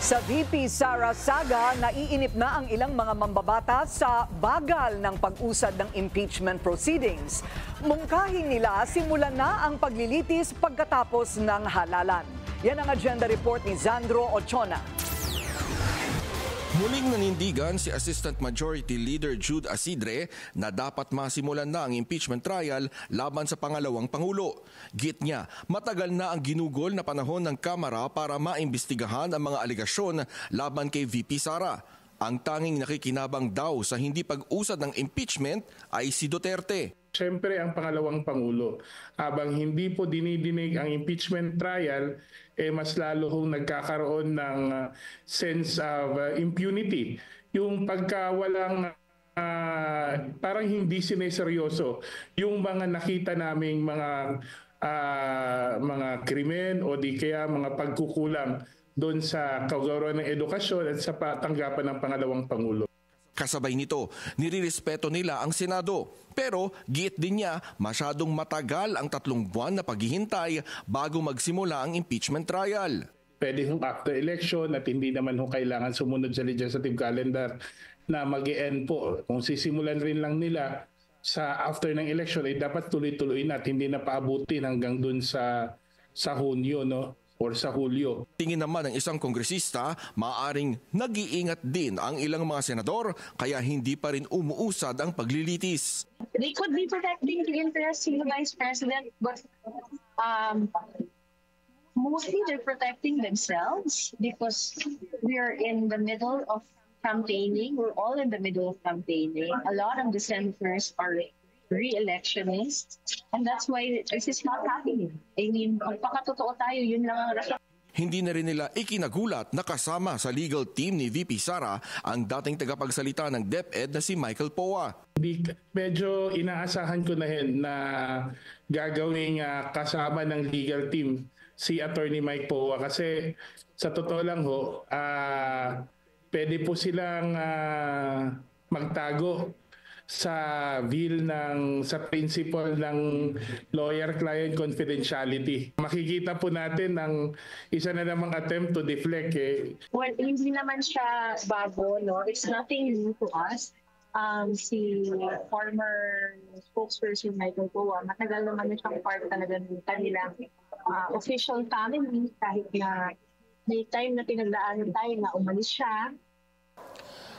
Sa VP Sara saga, naiinip na ang ilang mga mambabatas sa bagal ng pag-usad ng impeachment proceedings. Mungkahin nila simulan na ang paglilitis pagkatapos ng halalan. Yan ang agenda report ni Zandro Ochona. Muling nanindigan si Assistant Majority Leader Jude Asidre na dapat masimulan na ang impeachment trial laban sa pangalawang Pangulo. Git niya, matagal na ang ginugol na panahon ng Kamara para maimbestigahan ang mga alegasyon laban kay VP Sara. Ang tanging nakikinabang daw sa hindi pag-usad ng impeachment ay si Duterte. Siyempre ang pangalawang Pangulo. Habang hindi po dinidinig ang impeachment trial, mas lalo hong nagkakaroon ng sense of impunity. Yung pagka walang parang hindi sineseryoso yung mga nakita naming mga krimen o di kaya mga pagkukulang doon sa kagawaran ng edukasyon at sa tanggapan ng pangalawang Pangulo. Kasabay nito, nirirespeto nila ang Senado. Pero giit din niya, masyadong matagal ang 3 buwan na paghihintay bago magsimula ang impeachment trial. Pwede hong after election at hindi naman ho kailangan sumunod sa legislative calendar na mag-e-end po. Kung sisimulan rin lang nila sa after ng election, ay dapat tuloy-tuloy na at hindi na paabutin hanggang dun sa Hunyo, no? Or sa Hulyo. Tingin naman ng isang kongresista, maaaring nag-iingat din ang ilang mga senador kaya hindi pa rin umuusad ang paglilitis. They could be protecting the interests of the Vice President, but mostly they're protecting themselves because we are in the middle of campaigning. We're all in the middle of campaigning. A lot of the senators are re-electionists, and that's why this is not happening. I mean, pagpakatotoo tayo, yun lang ang rason. Hindi na rin nila ikinagulat na kasama sa legal team ni VP Sara ang dating tagapagsalita ng DepEd na si Michael Poa. Medyo inaasahan ko na rin na gagawing kasama ng legal team si Attorney Mike Poa kasi sa totoo lang ho, pwede po silang magtago sa sa principle ng lawyer-client confidentiality. Makikita po natin ang isa na namang attempt to deflect. Well, hindi naman siya bago, no? It's nothing new to us. Si former spokesperson Michael Poa, matagal naman na siyang part talaga ng kanilang official family kahit na may time na pinagdaanan tayo na umalis siya.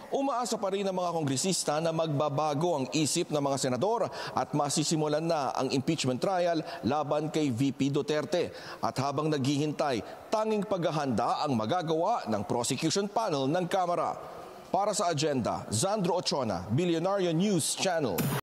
Umaasa pa rin ang mga kongresista na magbabago ang isip ng mga senador at masisimulan na ang impeachment trial laban kay VP Duterte. At habang naghihintay, tanging paghahanda ang magagawa ng prosecution panel ng Kamara. Para sa agenda, Zandro Ochona, Billionario News Channel.